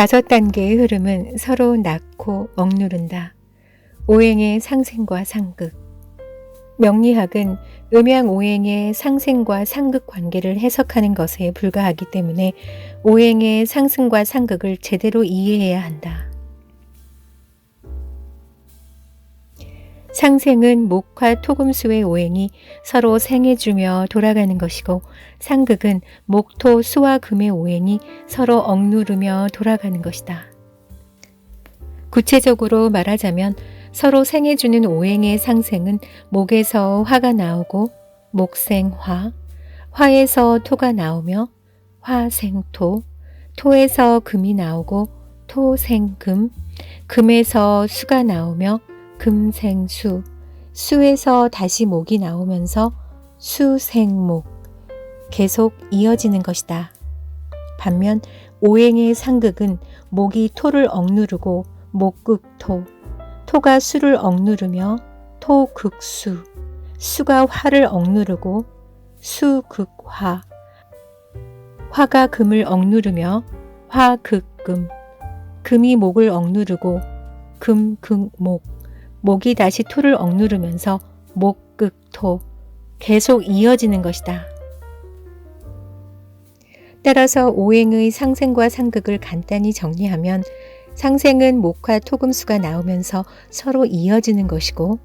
5단계의 흐름은 서로 낳고 억누른다. 오행의 상생과 상극. 명리학은 음양오행의 상생과 상극 관계를 해석하는 것에 불과하기 때문에 오행의 상승과 상극을 제대로 이해해야 한다. 상생은 목화 토금수의 오행이 서로 생해주며 돌아가는 것이고, 상극은 목토 수와 금의 오행이 서로 억누르며 돌아가는 것이다. 구체적으로 말하자면 서로 생해주는 오행의 상생은 목에서 화가 나오고 목생화, 화에서 토가 나오며 화생토, 토에서 금이 나오고 토생금, 금에서 수가 나오며 금생수, 수에서 다시 목이 나오면서 수생목, 계속 이어지는 것이다. 반면 오행의 상극은 목이 토를 억누르고 목극토, 토가 수를 억누르며 토극수, 수가 화를 억누르고 수극화, 화가 금을 억누르며 화극금, 금이 목을 억누르고 금극목, 목이 다시 토를 억누르면서 목극토, 계속 이어지는 것이다. 따라서 오행의 상생과 상극을 간단히 정리하면 상생은 목화 토금수가 나오면서 서로 이어지는 것이고,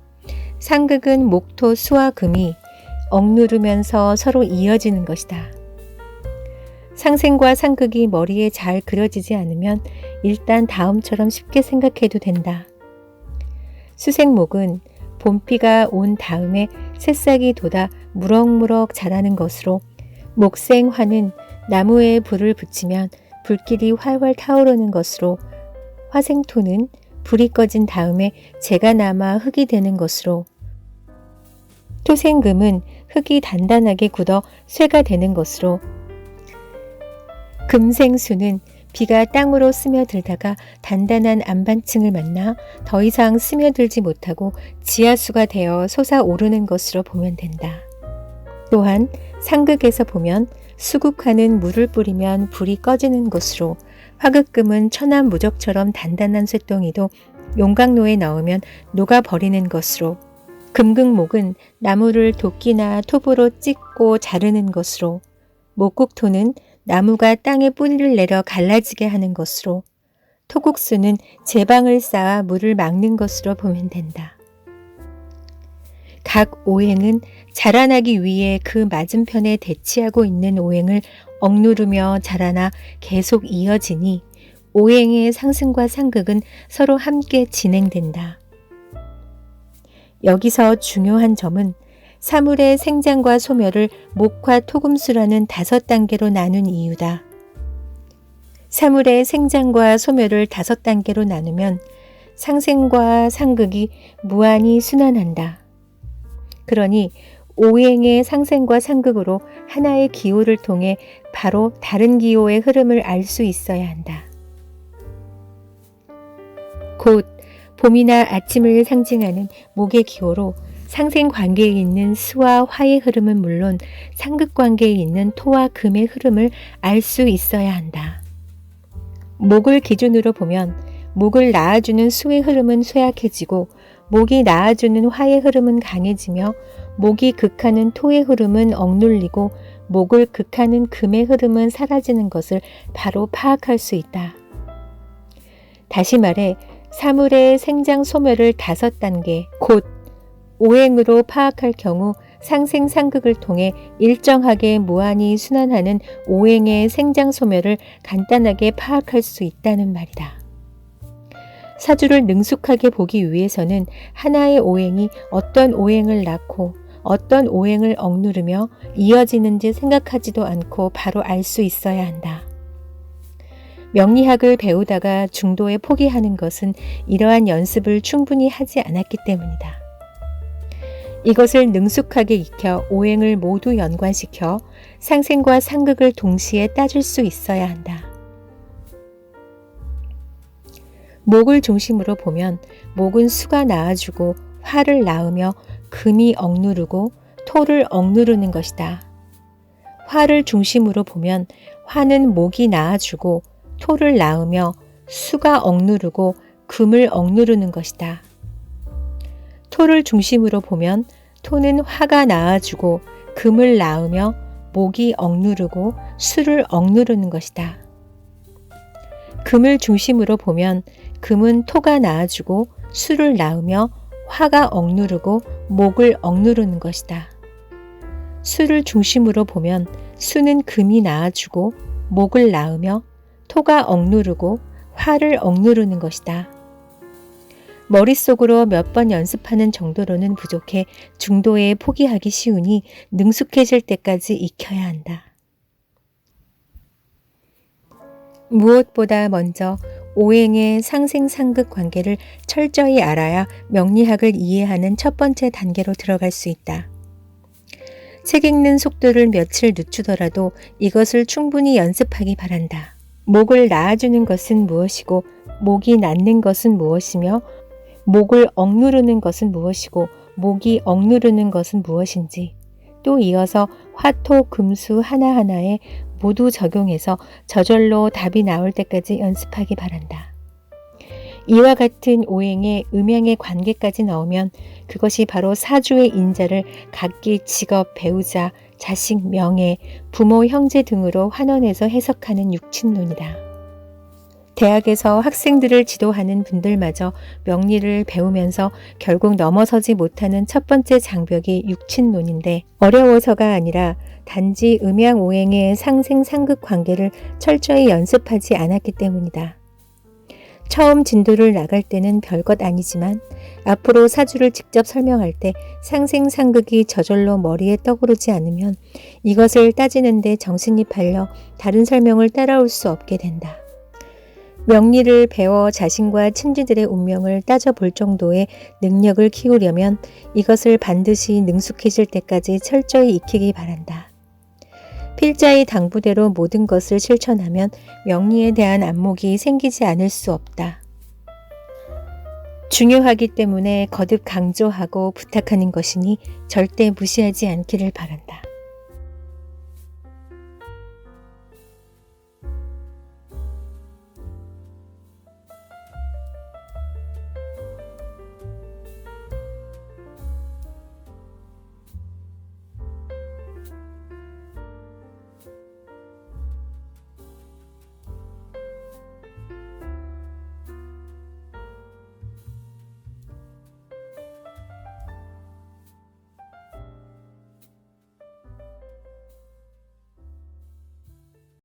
상극은 목토 수와 금이 억누르면서 서로 이어지는 것이다. 상생과 상극이 머리에 잘 그려지지 않으면 일단 다음처럼 쉽게 생각해도 된다. 수생목은 봄비가 온 다음에 새싹이 돋아 무럭무럭 자라는 것으로, 목생화는 나무에 불을 붙이면 불길이 활활 타오르는 것으로, 화생토는 불이 꺼진 다음에 재가 남아 흙이 되는 것으로, 토생금은 흙이 단단하게 굳어 쇠가 되는 것으로, 금생수는 비가 땅으로 스며들다가 단단한 안반층을 만나 더 이상 스며들지 못하고 지하수가 되어 솟아오르는 것으로 보면 된다. 또한 상극에서 보면 수국화는 물을 뿌리면 불이 꺼지는 것으로, 화극금은 천암무적처럼 단단한 쇳덩이도 용광로에 넣으면 녹아버리는 것으로, 금극목은 나무를 도끼나 톱으로 찢고 자르는 것으로, 목국토는 나무가 땅에 뿌리를 내려 갈라지게 하는 것으로, 토국수는 제방을 쌓아 물을 막는 것으로 보면 된다. 각 오행은 자라나기 위해 그 맞은편에 대치하고 있는 오행을 억누르며 자라나 계속 이어지니 오행의 상승과 상극은 서로 함께 진행된다. 여기서 중요한 점은 사물의 생장과 소멸을 목화 토금수라는 5단계로 나눈 이유다. 사물의 생장과 소멸을 5단계로 나누면 상생과 상극이 무한히 순환한다. 그러니 오행의 상생과 상극으로 하나의 기호를 통해 바로 다른 기호의 흐름을 알 수 있어야 한다. 곧 봄이나 아침을 상징하는 목의 기호로 상생 관계에 있는 수와 화의 흐름은 물론 상극 관계에 있는 토와 금의 흐름을 알 수 있어야 한다. 목을 기준으로 보면 목을 낳아주는 수의 흐름은 쇠약해지고, 목이 낳아주는 화의 흐름은 강해지며, 목이 극하는 토의 흐름은 억눌리고, 목을 극하는 금의 흐름은 사라지는 것을 바로 파악할 수 있다. 다시 말해 사물의 생장 소멸을 5단계, 곧 오행으로 파악할 경우 상생 상극을 통해 일정하게 무한히 순환하는 오행의 생장 소멸을 간단하게 파악할 수 있다는 말이다. 사주를 능숙하게 보기 위해서는 하나의 오행이 어떤 오행을 낳고 어떤 오행을 억누르며 이어지는지 생각하지도 않고 바로 알 수 있어야 한다. 명리학을 배우다가 중도에 포기하는 것은 이러한 연습을 충분히 하지 않았기 때문이다. 이것을 능숙하게 익혀 오행을 모두 연관시켜 상생과 상극을 동시에 따질 수 있어야 한다. 목을 중심으로 보면 목은 수가 낳아주고 화를 낳으며 금이 억누르고 토를 억누르는 것이다. 화를 중심으로 보면 화는 목이 낳아주고 토를 낳으며 수가 억누르고 금을 억누르는 것이다. 토를 중심으로 보면 토는 화가 낳아주고 금을 낳으며 목이 억누르고 수를 억누르는 것이다. 금을 중심으로 보면 금은 토가 낳아주고 수를 낳으며 화가 억누르고 목을 억누르는 것이다. 수를 중심으로 보면 수는 금이 낳아주고 목을 낳으며 토가 억누르고 화를 억누르는 것이다. 머릿속으로 몇 번 연습하는 정도로는 부족해 중도에 포기하기 쉬우니 능숙해질 때까지 익혀야 한다. 무엇보다 먼저 오행의 상생상극 관계를 철저히 알아야 명리학을 이해하는 첫 번째 단계로 들어갈 수 있다. 책 읽는 속도를 며칠 늦추더라도 이것을 충분히 연습하기 바란다. 목을 낳아주는 것은 무엇이고 목이 낳는 것은 무엇이며 목을 억누르는 것은 무엇이고 목이 억누르는 것은 무엇인지 또 이어서 화토 금수 하나하나에 모두 적용해서 저절로 답이 나올 때까지 연습하기 바란다. 이와 같은 오행의 음양의 관계까지 넣으면 그것이 바로 사주의 인자를 각기 직업, 배우자, 자식, 명예, 부모, 형제 등으로 환원해서 해석하는 육친론이다. 대학에서 학생들을 지도하는 분들마저 명리를 배우면서 결국 넘어서지 못하는 첫 번째 장벽이 육친론인데 어려워서가 아니라 단지 음양오행의 상생상극 관계를 철저히 연습하지 않았기 때문이다. 처음 진도를 나갈 때는 별것 아니지만 앞으로 사주를 직접 설명할 때 상생상극이 저절로 머리에 떠오르지 않으면 이것을 따지는데 정신이 팔려 다른 설명을 따라올 수 없게 된다. 명리를 배워 자신과 친지들의 운명을 따져볼 정도의 능력을 키우려면 이것을 반드시 능숙해질 때까지 철저히 익히기 바란다. 필자의 당부대로 모든 것을 실천하면 명리에 대한 안목이 생기지 않을 수 없다. 중요하기 때문에 거듭 강조하고 부탁하는 것이니 절대 무시하지 않기를 바란다.